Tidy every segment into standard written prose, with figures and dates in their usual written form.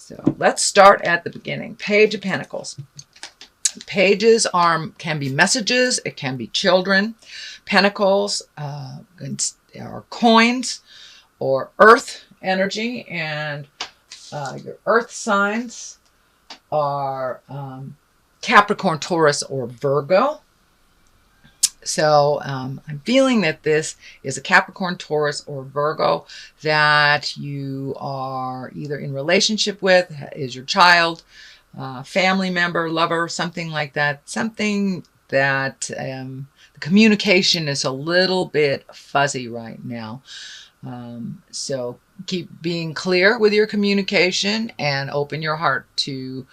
So let's start at the beginning. Page of Pentacles. Pages can be messages. It can be children. Pentacles are coins or earth energy. And your earth signs are Capricorn, Taurus, or Virgo. So I'm feeling that this is a Capricorn, Taurus, or Virgo that you are either in relationship with, is your child, family member, lover, something like that. Something that the communication is a little bit fuzzy right now. So keep being clear with your communication and open your heart to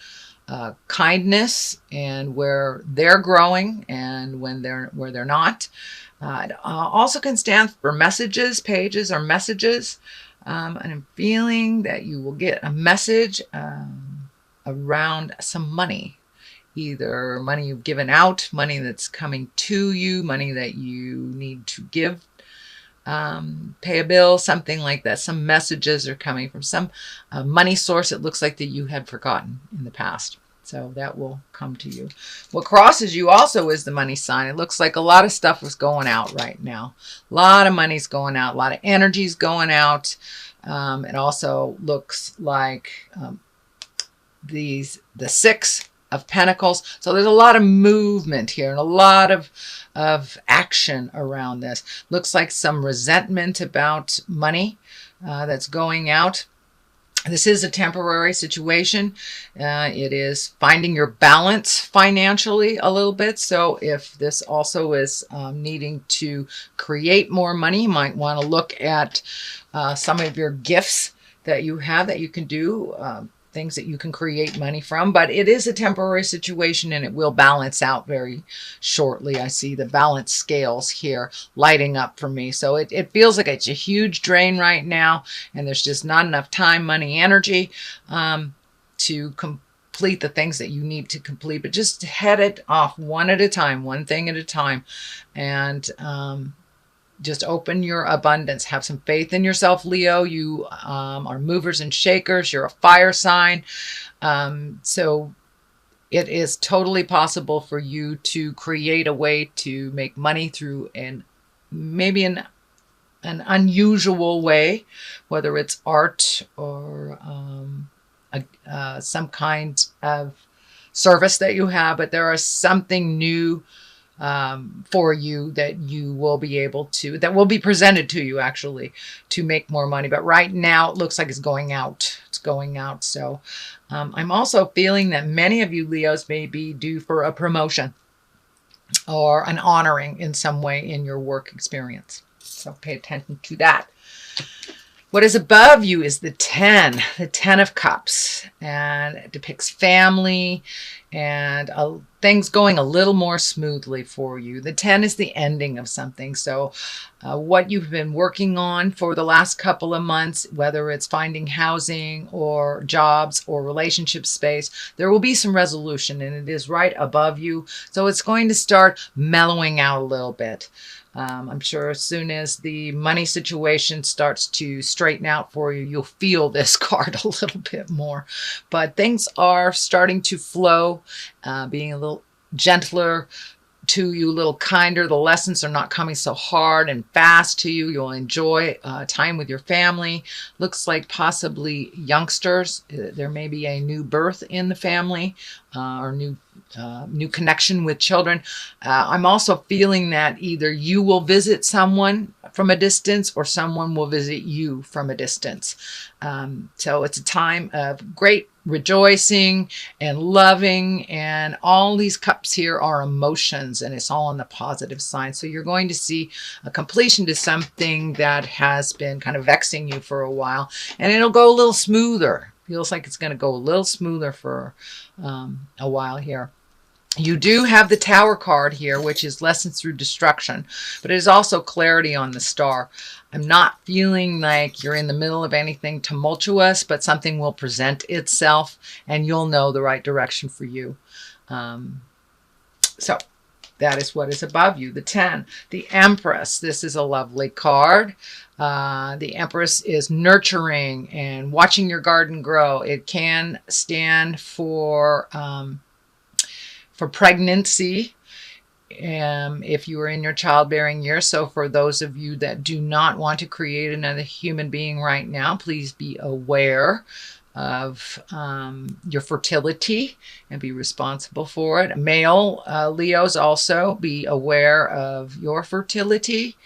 kindness and where they're growing and where they're not. It also can stand for messages. Pages are messages. And I'm feeling that you will get a message around some money. Either money you've given out, money that's coming to you, money that you need to give, pay a bill, something like that. Some messages are coming from some money source it looks like that you had forgotten in the past. So that will come to you. What crosses you also is the money sign. It looks like a lot of stuff is going out right now. A lot of money's going out. A lot of energy's going out. It also looks like the Six of Pentacles. So there's a lot of movement here and a lot of action around this. Looks like some resentment about money that's going out. This is a temporary situation. It is finding your balance financially a little bit. So if this also is needing to create more money, you might want to look at some of your gifts that you have that you can do, things that you can create money from. But it is a temporary situation and it will balance out very shortly. I see the balance scales here lighting up for me. So it feels like it's a huge drain right now and there's just not enough time, money, energy to complete the things that you need to complete. But just head it off one at a time, one thing at a time. And just open your abundance. Have some faith in yourself, Leo. You are movers and shakers. You're a fire sign. So it is totally possible for you to create a way to make money through maybe an unusual way, whether it's art or some kind of service that you have. But there is something new for you that you will be able to, that will be presented to you actually, to make more money. But right now it looks like it's going out. It's going out. So I'm also feeling that many of you Leos may be due for a promotion or an honoring in some way in your work experience. So pay attention to that. What is above you is the 10 of Cups, and it depicts family and things going a little more smoothly for you. The 10 is the ending of something. So what you've been working on for the last couple of months, whether it's finding housing or jobs or relationship space, there will be some resolution and it is right above you. So it's going to start mellowing out a little bit. I'm sure as soon as the money situation starts to straighten out for you, you'll feel this card a little bit more. But things are starting to flow, being a little gentler to you, a little kinder. The lessons are not coming so hard and fast to you. You'll enjoy time with your family. Looks like possibly youngsters. There may be a new birth in the family or new connection with children. I'm also feeling that either you will visit someone from a distance or someone will visit you from a distance. So it's a time of great rejoicing and loving, and all these cups here are emotions, and it's all on the positive side. So you're going to see a completion to something that has been kind of vexing you for a while, and it'll go a little smoother. Feels like it's going to go a little smoother for a while here. You do have the Tower card here, which is lessons through destruction, but it is also clarity on the Star. I'm not feeling like you're in the middle of anything tumultuous, but something will present itself and you'll know the right direction for you. So That is what is above you. The 10, the Empress. This is a lovely card. The Empress is nurturing and watching your garden grow. It can stand for pregnancy. If you are in your childbearing year. So for those of you that do not want to create another human being right now, please be aware of your fertility and be responsible for it. Male Leos, also be aware of your fertility.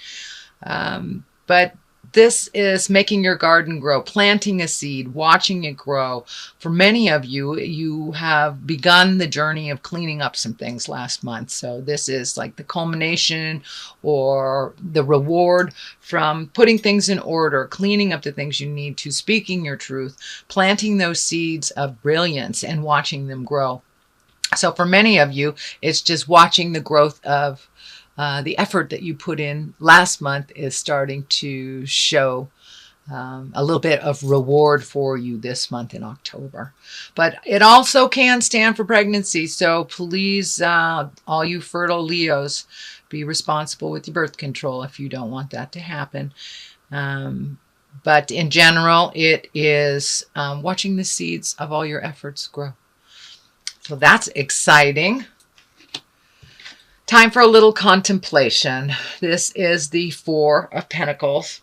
But this is making your garden grow, planting a seed, watching it grow. For many of you, you have begun the journey of cleaning up some things last month. So this is like the culmination or the reward from putting things in order, cleaning up the things you need to, speaking your truth, planting those seeds of brilliance and watching them grow. So for many of you, it's just watching the growth of the effort that you put in last month is starting to show a little bit of reward for you this month in October. But it also can stand for pregnancy. So please, all you fertile Leos, be responsible with your birth control if you don't want that to happen. But in general, it is watching the seeds of all your efforts grow. So that's exciting. Time for a little contemplation. This is the 4 of Pentacles.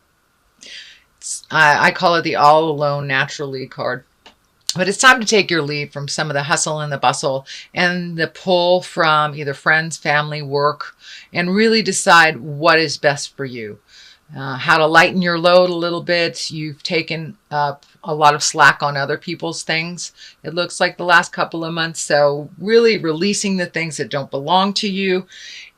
I call it the all alone naturally card. But it's time to take your leave from some of the hustle and the bustle and the pull from either friends, family, work, and really decide what is best for you. How to lighten your load a little bit. You've taken up a lot of slack on other people's things, it looks like, the last couple of months. So really releasing the things that don't belong to you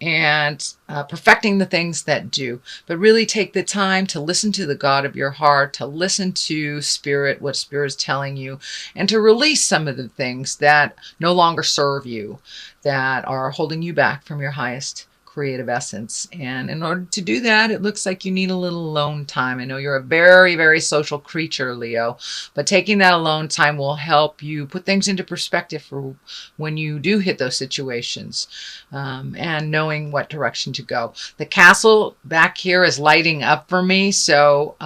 and perfecting the things that do. But really take the time to listen to the God of your heart, to listen to Spirit, what Spirit is telling you, and to release some of the things that no longer serve you, that are holding you back from your highest creative essence. And in order to do that, it looks like you need a little alone time. I know you're a very, very social creature, Leo, but taking that alone time will help you put things into perspective for when you do hit those situations, and knowing what direction to go. The castle back here is lighting up for me. So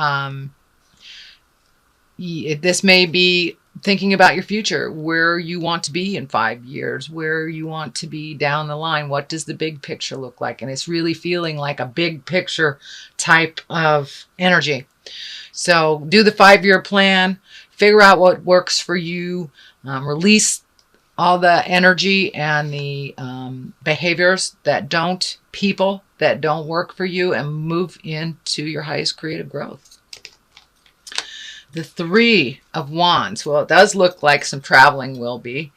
this may be thinking about your future, where you want to be in 5 years, where you want to be down the line. What does the big picture look like? And it's really feeling like a big picture type of energy. So do the 5-year plan, figure out what works for you, release all the energy and the behaviors that don't, people that don't work for you, and move into your highest creative growth. The 3 of Wands. Well, it does look like some traveling will be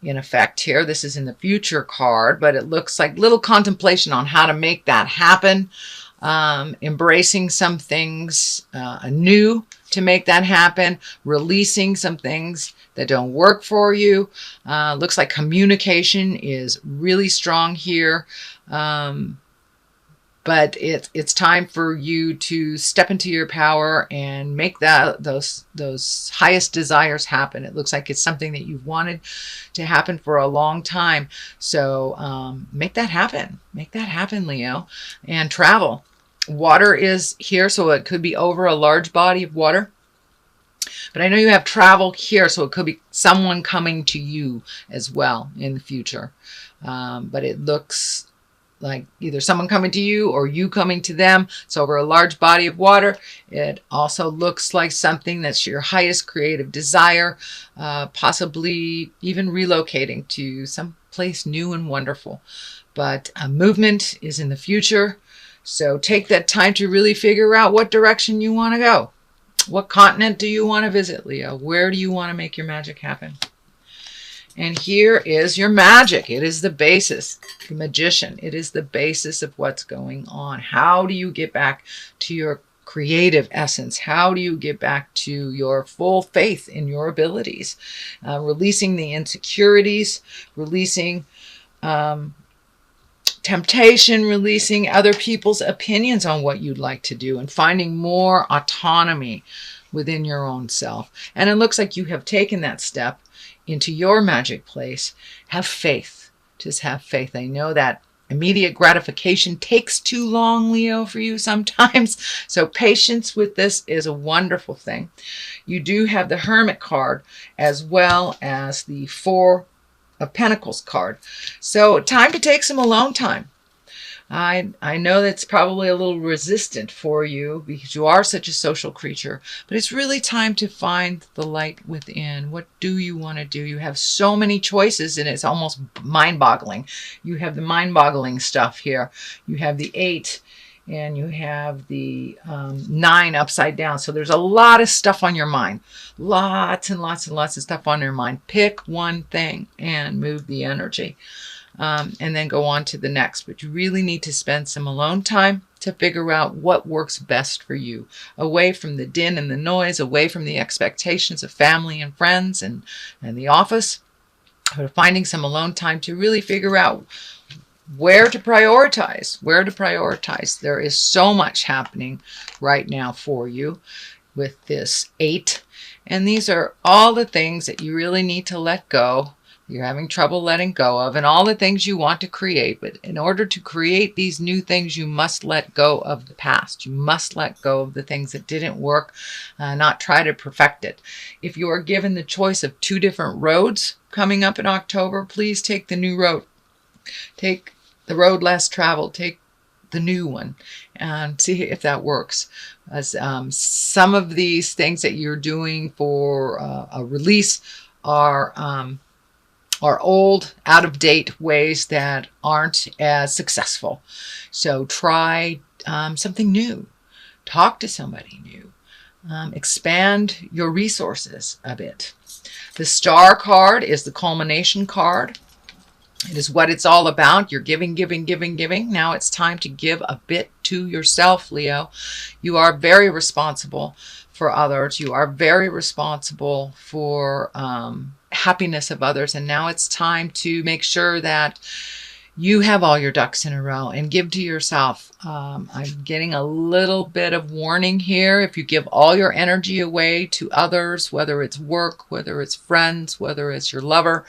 in effect here. This is in the future card, but it looks like little contemplation on how to make that happen. Embracing some things anew to make that happen. Releasing some things that don't work for you. Looks like communication is really strong here. But it's time for you to step into your power and make those highest desires happen. It looks like it's something that you've wanted to happen for a long time. So make that happen. Make that happen, Leo. And travel. Water is here, so it could be over a large body of water. But I know you have travel here, so it could be someone coming to you as well in the future. But it looks like either someone coming to you or you coming to them. So over a large body of water. It also looks like something that's your highest creative desire, possibly even relocating to some place new and wonderful. But movement is in the future. So take that time to really figure out what direction you want to go. What continent do you want to visit, Leo? Where do you want to make your magic happen? And here is your magic. It is the basis, the magician. It is the basis of what's going on. How do you get back to your creative essence? How do you get back to your full faith in your abilities? Releasing the insecurities, releasing temptation, releasing other people's opinions on what you'd like to do, and finding more autonomy within your own self. And it looks like you have taken that step into your magic place. Have faith. Just have faith. I know that immediate gratification takes too long, Leo, for you sometimes. So patience with this is a wonderful thing. You do have the Hermit card as well as the Four of Pentacles card. So time to take some alone time. I know that's probably a little resistant for you because you are such a social creature, but it's really time to find the light within. What do you want to do? You have so many choices and it's almost mind-boggling. You have the mind-boggling stuff here. You have the 8 and you have the 9 upside down. So there's a lot of stuff on your mind. Lots and lots and lots of stuff on your mind. Pick one thing and move the energy. And then go on to the next. But you really need to spend some alone time to figure out what works best for you. Away from the din and the noise, away from the expectations of family and friends and the office. But finding some alone time to really figure out where to prioritize. Where to prioritize. There is so much happening right now for you with this 8. And these are all the things that you really need to let go. You're having trouble letting go of, and all the things you want to create. But in order to create these new things, you must let go of the past. You must let go of the things that didn't work, not try to perfect it. If you are given the choice of 2 different roads coming up in October, please take the new road. Take the road less traveled. Take the new one and see if that works. As some of these things that you're doing for a release are old, out-of-date ways that aren't as successful. So try something new. Talk to somebody new. Expand your resources a bit. The Star card is the culmination card. It is what it's all about. You're giving, giving, giving, giving. Now it's time to give a bit to yourself, Leo. You are very responsible for others. You are very responsible for happiness of others. And now it's time to make sure that you have all your ducks in a row and give to yourself. I'm getting a little bit of warning here. If you give all your energy away to others, whether it's work, whether it's friends, whether it's your lover,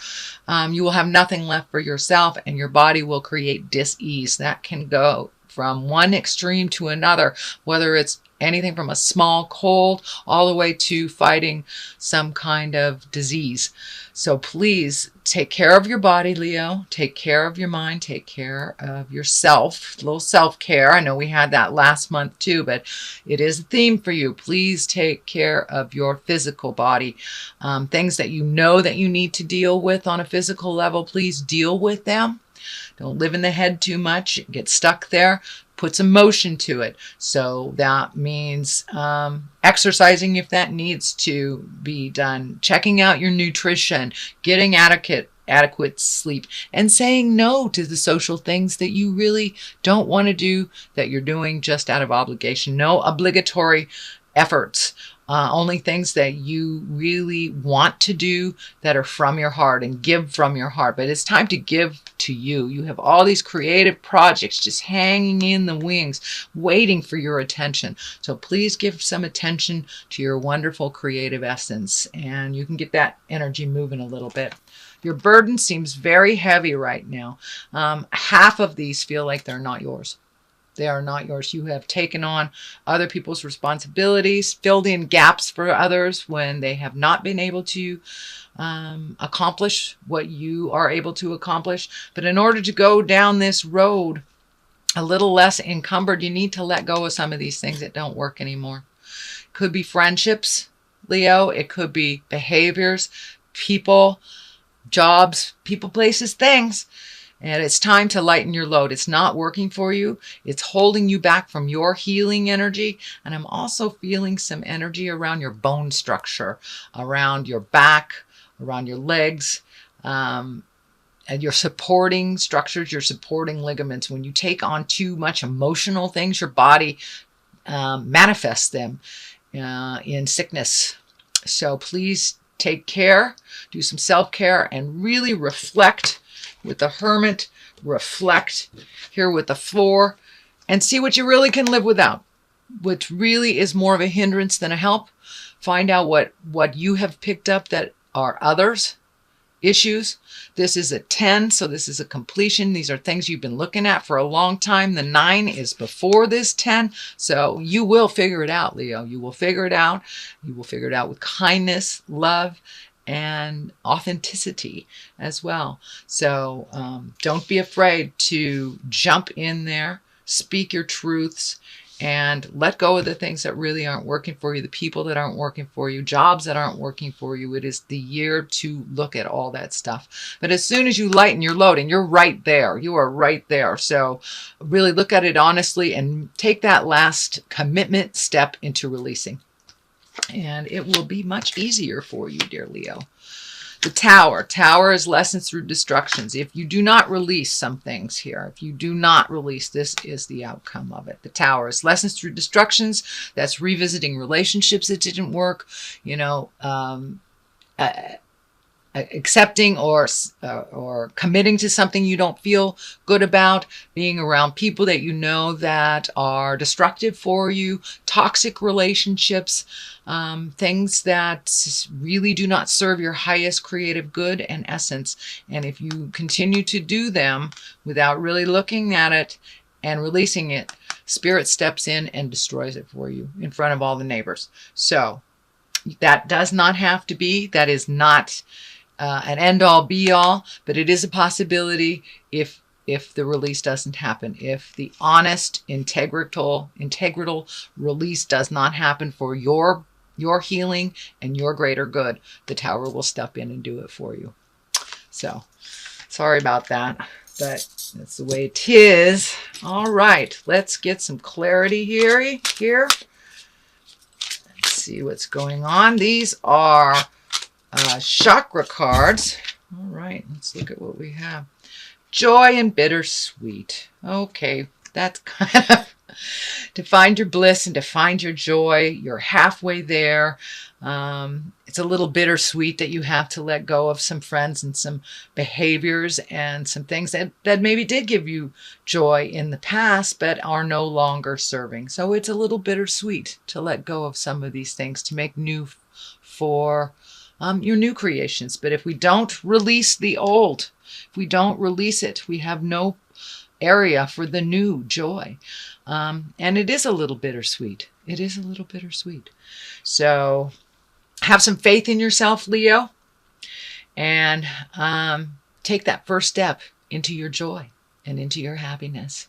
you will have nothing left for yourself and your body will create dis-ease. That can go from one extreme to another, whether it's anything from a small cold all the way to fighting some kind of disease. So please take care of your body, Leo. Take care of your mind. Take care of yourself. A little self-care. I know we had that last month too, but it is a theme for you. Please take care of your physical body. Things that you know that you need to deal with on a physical level, please deal with them. Don't live in the head too much. Get stuck there. Put some motion to it. So that means exercising if that needs to be done. Checking out your nutrition. Getting adequate sleep. And saying no to the social things that you really don't want to do, that you're doing just out of obligation. No obligatory efforts. Only things that you really want to do that are from your heart and give from your heart. But it's time to give to you. You have all these creative projects just hanging in the wings, waiting for your attention. So please give some attention to your wonderful creative essence, and you can get that energy moving a little bit. Your burden seems very heavy right now. Half of these feel like they're not yours. They are not yours. You have taken on other people's responsibilities, filled in gaps for others when they have not been able to accomplish what you are able to accomplish. But in order to go down this road a little less encumbered, you need to let go of some of these things that don't work anymore. Could be friendships, Leo. It could be behaviors, people, jobs, people, places, things. And it's time to lighten your load. It's not working for you. It's holding you back from your healing energy. And I'm also feeling some energy around your bone structure, around your back, around your legs, and your supporting structures, your supporting ligaments. When you take on too much emotional things, your body manifests them in sickness. So please take care, do some self-care, and really reflect. With the Hermit, reflect here with the 4, and see what you really can live without, which really is more of a hindrance than a help. Find out what you have picked up that are others issues. This is a 10, so this is a completion. These are things you've been looking at for a long time. The 9 is before this 10, so you will figure it out, Leo. You will figure it out. You will figure it out with kindness, love, and authenticity as well. So don't be afraid to jump in there, speak your truths, and let go of the things that really aren't working for you, the people that aren't working for you, jobs that aren't working for you. It is the year to look at all that stuff. But as soon as you lighten your load, and you're right there, you are right there. So really look at it honestly and take that last commitment step into releasing. And it will be much easier for you, dear Leo. The Tower. Tower is lessons through destructions. If you do not release some things here, if you do not release, this is the outcome of it. The Tower is lessons through destructions. That's revisiting relationships that didn't work, accepting or committing to something you don't feel good about, being around people that you know that are destructive for you, toxic relationships, things that really do not serve your highest creative good and essence. And if you continue to do them without really looking at it and releasing it, Spirit steps in and destroys it for you in front of all the neighbors. So that does not have to be, that is not an end-all be-all, but it is a possibility if the release doesn't happen. If the honest, integral release does not happen for your healing and your greater good, the Tower will step in and do it for you. So, sorry about that, but that's the way it is. All right, let's get some clarity here. Let's see what's going on. These are chakra cards. All right, let's look at what we have. Joy and bittersweet. Okay, that's kind of to find your bliss and to find your joy. You're halfway there. It's a little bittersweet that you have to let go of some friends and some behaviors and some things that maybe did give you joy in the past but are no longer serving. So it's a little bittersweet to let go of some of these things to make new for your new creations. But if we don't release the old, if we don't release it, we have no area for the new joy. And it is a little bittersweet. It is a little bittersweet. So have some faith in yourself, Leo, and take that first step into your joy and into your happiness.